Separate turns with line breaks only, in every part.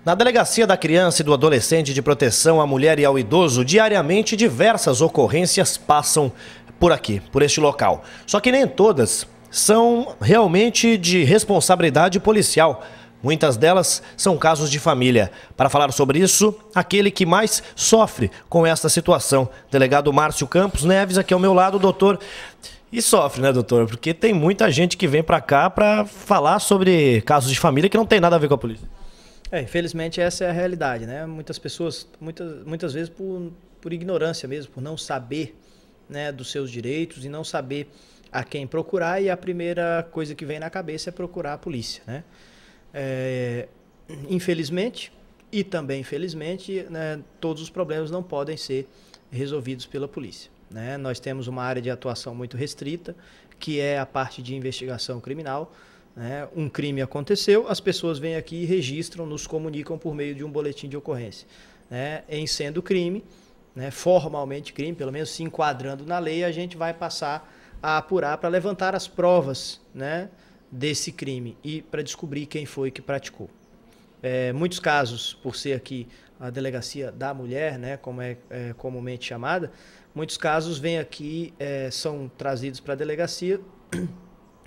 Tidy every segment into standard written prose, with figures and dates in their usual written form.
Na Delegacia da Criança e do Adolescente de Proteção à Mulher e ao Idoso, diariamente diversas ocorrências passam por aqui, por este local. Só que nem todas são realmente de responsabilidade policial. Muitas delas são casos de família. Para falar sobre isso, aquele que mais sofre com esta situação, delegado Márcio Campos Neves, aqui ao meu lado, doutor. E sofre, né, doutor? Porque tem muita gente que vem para cá para falar sobre casos de família que não tem nada a ver com a polícia.
Infelizmente essa é a realidade, né? Muitas pessoas, muitas vezes por ignorância mesmo, por não saber, né, dos seus direitos e não saber a quem procurar, e a primeira coisa que vem na cabeça é procurar a polícia, né? Infelizmente e também infelizmente, né, todos os problemas não podem ser resolvidos pela polícia, né? Nós temos uma área de atuação muito restrita, que é a parte de investigação criminal. Um crime aconteceu, as pessoas vêm aqui e registram, nos comunicam por meio de um boletim de ocorrência. Em sendo crime, formalmente crime, pelo menos se enquadrando na lei, a gente vai passar a apurar para levantar as provas, desse crime e para descobrir quem foi que praticou. Muitos casos, por ser aqui a delegacia da mulher, como é comumente chamada, muitos casos vêm aqui, são trazidos para a delegacia,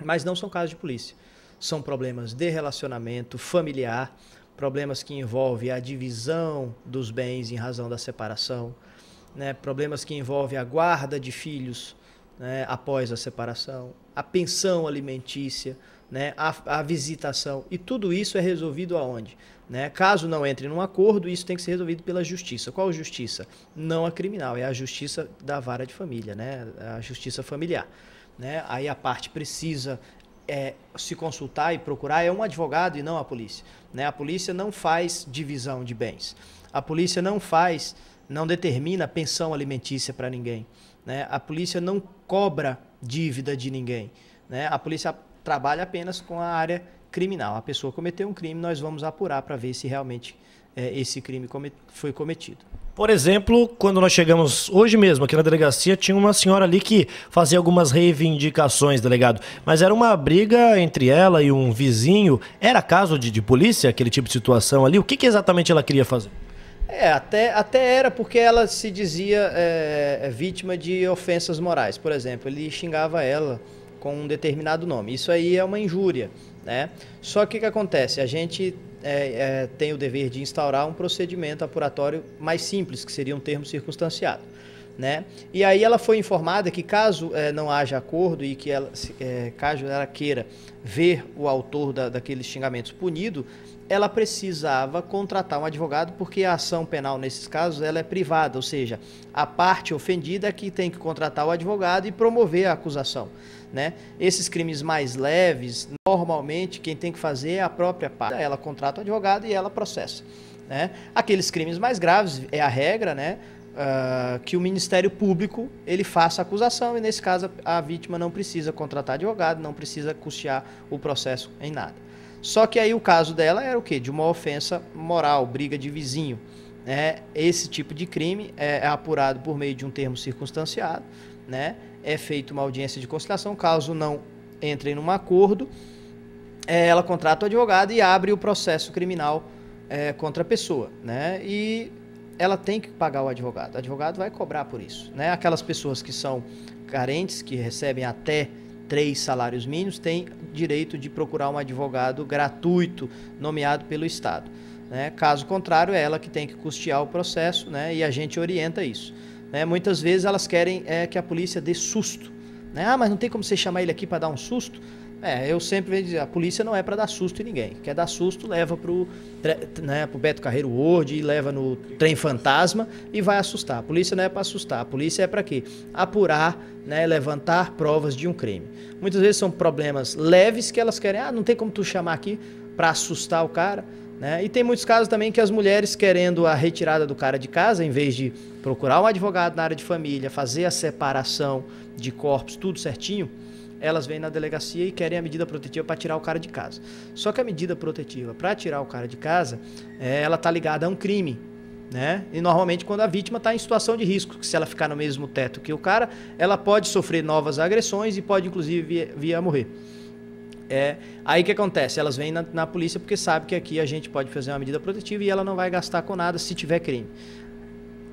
mas não são casos de polícia. São problemas de relacionamento familiar, problemas que envolvem a divisão dos bens em razão da separação, problemas que envolvem a guarda de filhos, após a separação, a pensão alimentícia, a visitação, e tudo isso é resolvido aonde? Caso não entre num acordo, isso tem que ser resolvido pela justiça. Qual justiça? Não a criminal, é a justiça da vara de família, a justiça familiar. Aí a parte precisa se consultar e procurar um advogado e não a polícia. A polícia não faz divisão de bens. A polícia não determina pensão alimentícia para ninguém. A polícia não cobra dívida de ninguém. A polícia trabalha apenas com a área criminal. A pessoa cometeu um crime, nós vamos apurar para ver se realmente esse crime foi cometido.
Por exemplo, quando nós chegamos hoje mesmo aqui na delegacia, tinha uma senhora ali que fazia algumas reivindicações, delegado. Mas era uma briga entre ela e um vizinho. Era caso de polícia, aquele tipo de situação ali? O que exatamente ela queria fazer?
Até era, porque ela se dizia vítima de ofensas morais. Por exemplo, ele xingava ela com um determinado nome. Isso aí é uma injúria, Só que o que acontece? A gente tem o dever de instaurar um procedimento apuratório mais simples, que seria um termo circunstanciado, E aí ela foi informada que caso não haja acordo e que caso ela queira ver o autor daqueles xingamentos punido, ela precisava contratar um advogado, porque a ação penal nesses casos ela é privada, ou seja, a parte ofendida é que tem que contratar o advogado e promover a acusação, Esses crimes mais leves, normalmente quem tem que fazer é a própria parte. Ela contrata o advogado e ela processa, Aqueles crimes mais graves, é a regra, que o Ministério Público ele faça a acusação, e nesse caso a vítima não precisa contratar advogado, não precisa custear o processo em nada. Só que aí o caso dela era o quê? De uma ofensa moral, briga de vizinho. Esse tipo de crime é apurado por meio de um termo circunstanciado, É feita uma audiência de conciliação. Caso não entre num acordo, ela contrata o advogado e abre o processo criminal contra a pessoa, E ela tem que pagar o advogado vai cobrar por isso, Aquelas pessoas que são carentes, que recebem até 3 salários mínimos, têm direito de procurar um advogado gratuito, nomeado pelo Estado, Caso contrário, é ela que tem que custear o processo, E a gente orienta isso, Muitas vezes elas querem que a polícia dê susto, mas não tem como você chamar ele aqui para dar um susto? Eu sempre vejo dizer, a polícia não é para dar susto em ninguém. Quer dar susto, leva pro Beto Carreiro World, e leva no trem fantasma e vai assustar. A polícia não é para assustar, a polícia é para quê? Apurar, levantar provas de um crime. Muitas vezes são problemas leves que elas querem, não tem como tu chamar aqui para assustar o cara, E tem muitos casos também que as mulheres, querendo a retirada do cara de casa, em vez de procurar um advogado na área de família, fazer a separação de corpos, tudo certinho, elas vêm na delegacia e querem a medida protetiva para tirar o cara de casa. Só que a medida protetiva para tirar o cara de casa, ela está ligada a um crime, E normalmente quando a vítima está em situação de risco, que se ela ficar no mesmo teto que o cara, ela pode sofrer novas agressões e pode inclusive vir a morrer. Aí que acontece? Elas vêm na polícia porque sabem que aqui a gente pode fazer uma medida protetiva e ela não vai gastar com nada se tiver crime.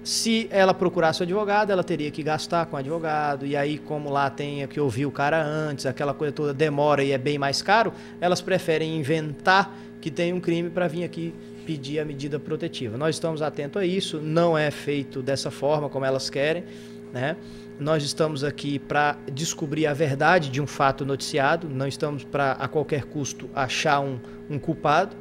Se ela procurasse o advogado, ela teria que gastar com o advogado, e aí como lá tem que ouvir o cara antes, aquela coisa toda demora e é bem mais caro, elas preferem inventar que tem um crime para vir aqui pedir a medida protetiva. Nós estamos atentos a isso, não é feito dessa forma como elas querem, né? Nós estamos aqui para descobrir a verdade de um fato noticiado, não estamos para a qualquer custo achar um culpado,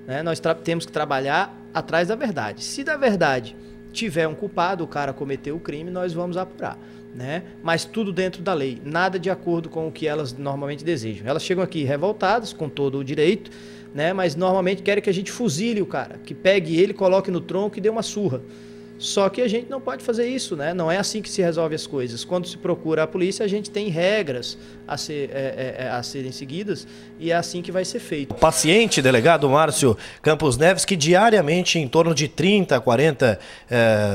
né? Nós temos que trabalhar atrás da verdade. Se da verdade tiver um culpado, o cara cometeu o crime, nós vamos apurar, né? Mas tudo dentro da lei, nada de acordo com o que elas normalmente desejam. Elas chegam aqui revoltadas, com todo o direito, né? Mas normalmente querem que a gente fuzile o cara, que pegue ele, coloque no tronco e dê uma surra. Só que a gente não pode fazer isso, né? Não é assim que se resolve as coisas. Quando se procura a polícia, a gente tem regras a serem seguidas e é assim que vai ser feito.
O paciente, delegado Márcio Campos Neves, que diariamente em torno de 30, 40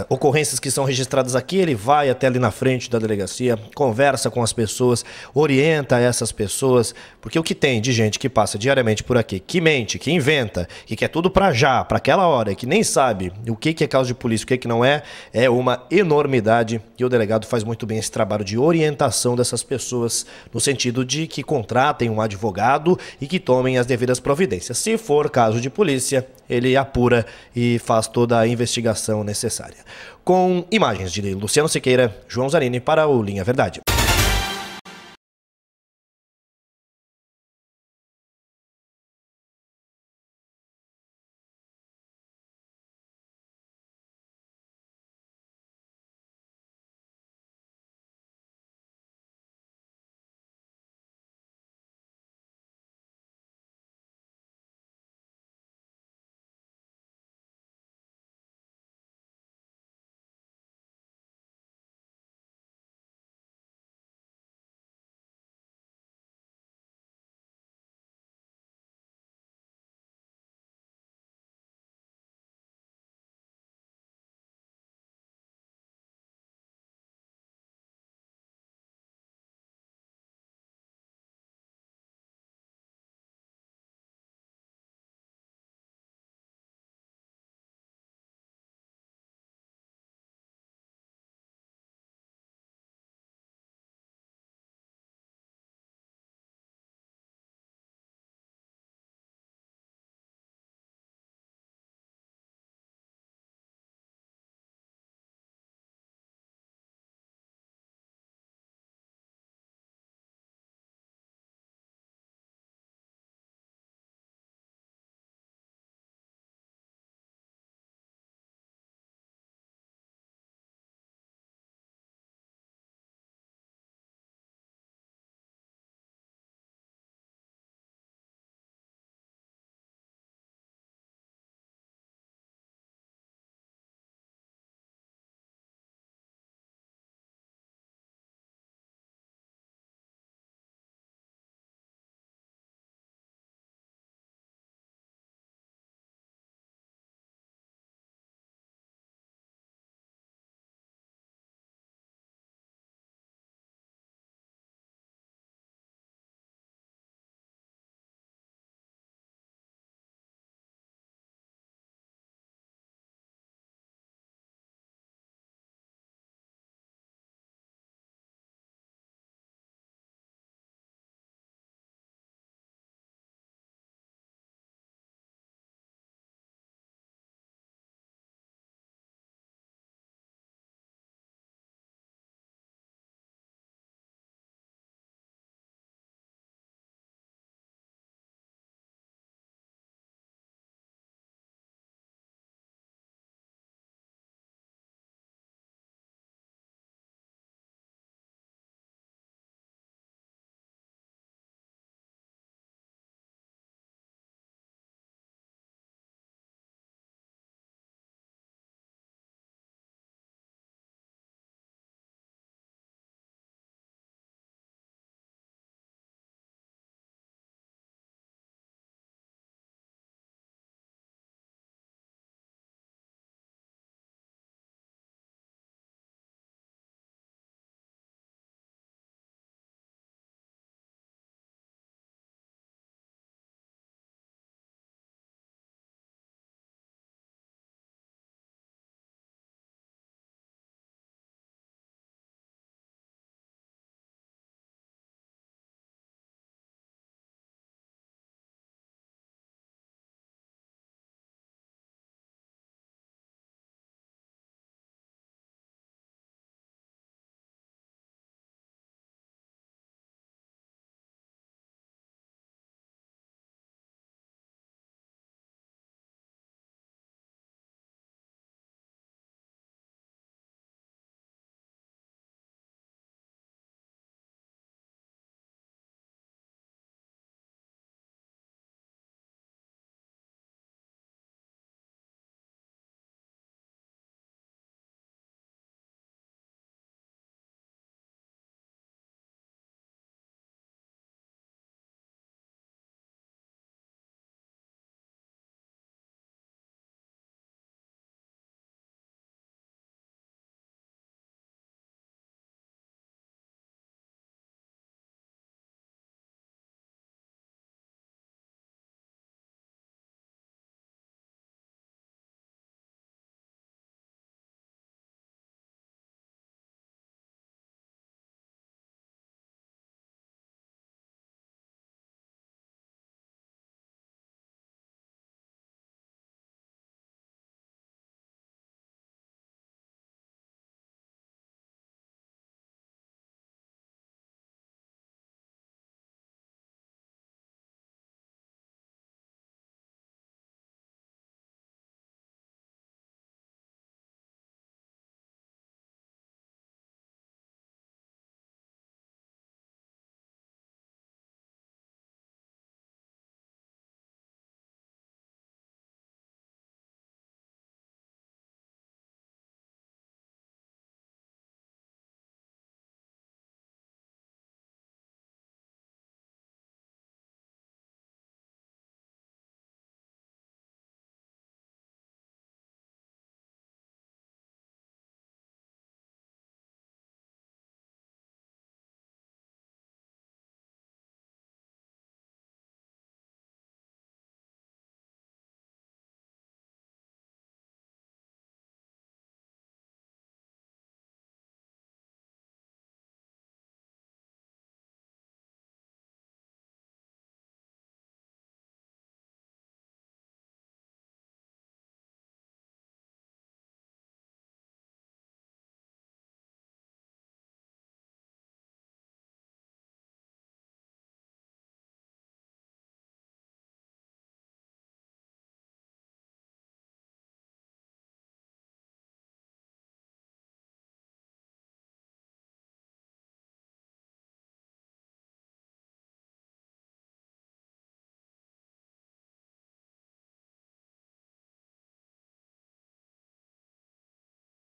ocorrências que são registradas aqui, ele vai até ali na frente da delegacia, conversa com as pessoas, orienta essas pessoas, porque o que tem de gente que passa diariamente por aqui, que mente, que inventa, que quer tudo pra já, pra aquela hora, que nem sabe o que é causa de polícia, o que não é uma enormidade, e o delegado faz muito bem esse trabalho de orientação dessas pessoas, no sentido de que contratem um advogado e que tomem as devidas providências. Se for caso de polícia, ele apura e faz toda a investigação necessária. Com imagens de Luciano Siqueira, João Zanini para o Linha Verdade.